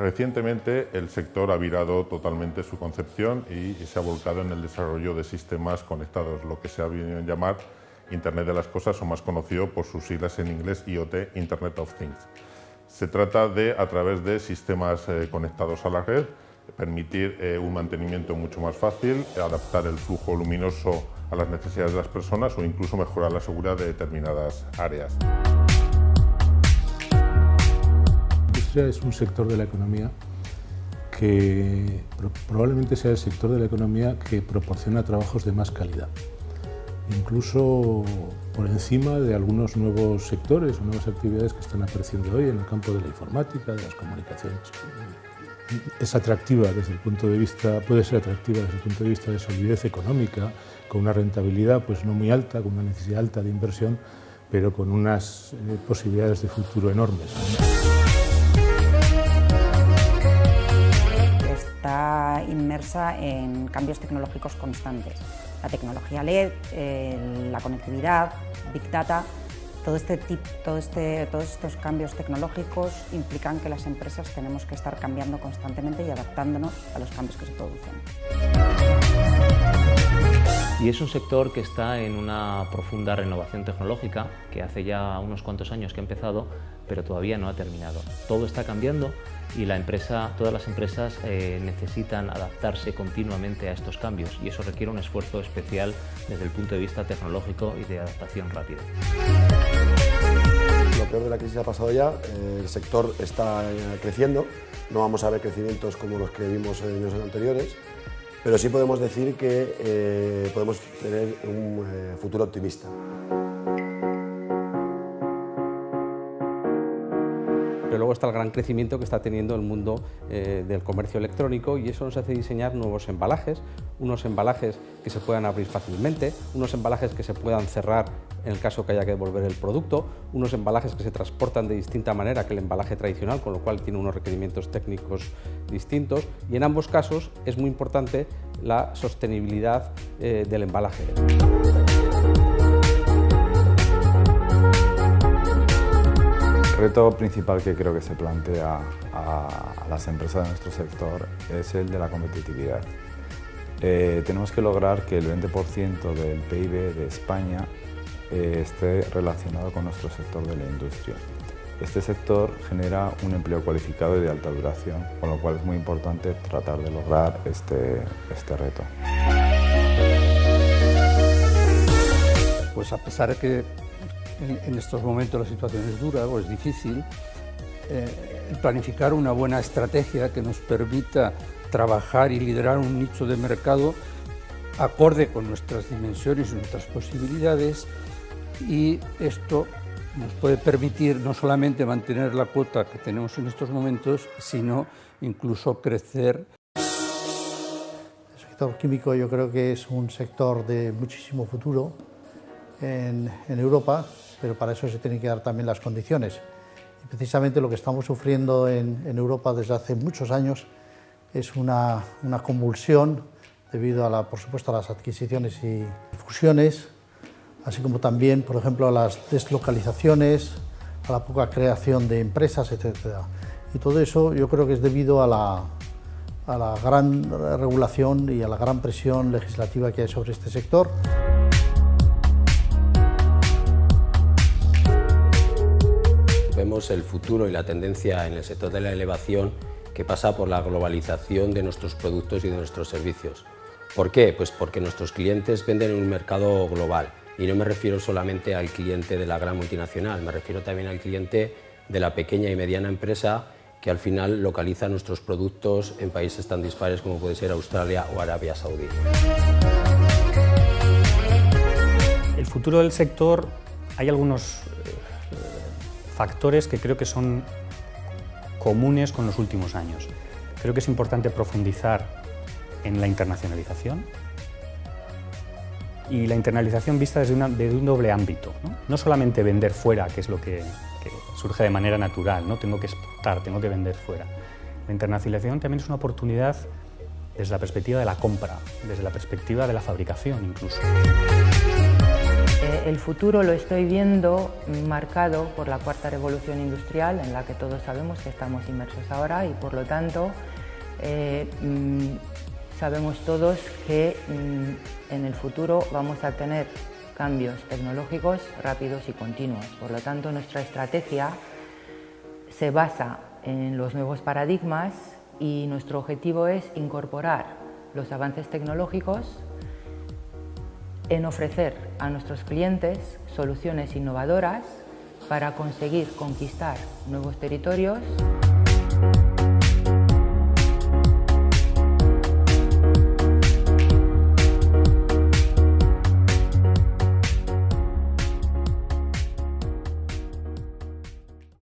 Recientemente el sector ha virado totalmente su concepción y se ha volcado en el desarrollo de sistemas conectados, lo que se ha venido a llamar Internet de las Cosas, o más conocido por sus siglas en inglés IoT, Internet of Things. Se trata de, a través de sistemas conectados a la red, permitir un mantenimiento mucho más fácil, adaptar el flujo luminoso a las necesidades de las personas o incluso mejorar la seguridad de determinadas áreas. La industria es un sector de la economía que probablemente sea el sector de la economía que proporciona trabajos de más calidad, incluso por encima de algunos nuevos sectores o nuevas actividades que están apareciendo hoy en el campo de la informática, de las comunicaciones. Es atractiva desde el punto de vista, puede ser atractiva desde el punto de vista de solidez económica, con una rentabilidad pues no muy alta, con una necesidad alta de inversión, pero con unas posibilidades de futuro enormes. Está inmersa en cambios tecnológicos constantes. La tecnología LED, la conectividad, Big Data, todos estos cambios tecnológicos implican que las empresas tenemos que estar cambiando constantemente y adaptándonos a los cambios que se producen. Y es un sector que está en una profunda renovación tecnológica, que hace ya unos cuantos años que ha empezado, pero todavía no ha terminado. Todo está cambiando y todas las empresas necesitan adaptarse continuamente a estos cambios, y eso requiere un esfuerzo especial desde el punto de vista tecnológico y de adaptación rápida. Lo peor de la crisis ha pasado ya, el sector está creciendo, no vamos a ver crecimientos como los que vimos en años anteriores, pero sí podemos decir que podemos tener un futuro optimista. Pero luego está el gran crecimiento que está teniendo el mundo del comercio electrónico, y eso nos hace diseñar nuevos embalajes, unos embalajes que se puedan abrir fácilmente, unos embalajes que se puedan cerrar en el caso que haya que devolver el producto, unos embalajes que se transportan de distinta manera que el embalaje tradicional, con lo cual tiene unos requerimientos técnicos distintos, y en ambos casos es muy importante la sostenibilidad del embalaje. El reto principal que creo que se plantea a las empresas de nuestro sector es el de la competitividad. Tenemos que lograr que el 20% del PIB de España esté relacionado con nuestro sector de la industria. Este sector genera un empleo cualificado y de alta duración, con lo cual es muy importante tratar de lograr este reto. Pues a pesar de que en estos momentos la situación es dura o es difícil, planificar una buena estrategia que nos permita trabajar y liderar un nicho de mercado acorde con nuestras dimensiones y nuestras posibilidades, y esto nos puede permitir no solamente mantener la cuota que tenemos en estos momentos, sino incluso crecer. El sector químico yo creo que es un sector de muchísimo futuro en Europa, pero para eso se tienen que dar también las condiciones. Y precisamente lo que estamos sufriendo en Europa desde hace muchos años es una convulsión debido a por supuesto, a las adquisiciones y fusiones, así como también, por ejemplo, a las deslocalizaciones, a la poca creación de empresas, etc. Y todo eso yo creo que es debido a la gran regulación y a la gran presión legislativa que hay sobre este sector. Vemos el futuro y la tendencia en el sector de la elevación, que pasa por la globalización de nuestros productos y de nuestros servicios. ¿Por qué? Pues porque nuestros clientes venden en un mercado global, y no me refiero solamente al cliente de la gran multinacional, me refiero también al cliente de la pequeña y mediana empresa que al final localiza nuestros productos en países tan dispares como puede ser Australia o Arabia Saudí. El futuro del sector, hay algunos factores que creo que son comunes con los últimos años. Creo que es importante profundizar en la internacionalización, y la internacionalización vista desde un doble ámbito, ¿no? No solamente vender fuera, que es lo que surge de manera natural, ¿no? Tengo que exportar, tengo que vender fuera. La internacionalización también es una oportunidad desde la perspectiva de la compra, desde la perspectiva de la fabricación incluso. El futuro lo estoy viendo marcado por la cuarta revolución industrial, en la que todos sabemos que estamos inmersos ahora, y por lo tanto sabemos todos que en el futuro vamos a tener cambios tecnológicos rápidos y continuos. Por lo tanto, nuestra estrategia se basa en los nuevos paradigmas y nuestro objetivo es incorporar los avances tecnológicos en ofrecer a nuestros clientes soluciones innovadoras para conseguir conquistar nuevos territorios.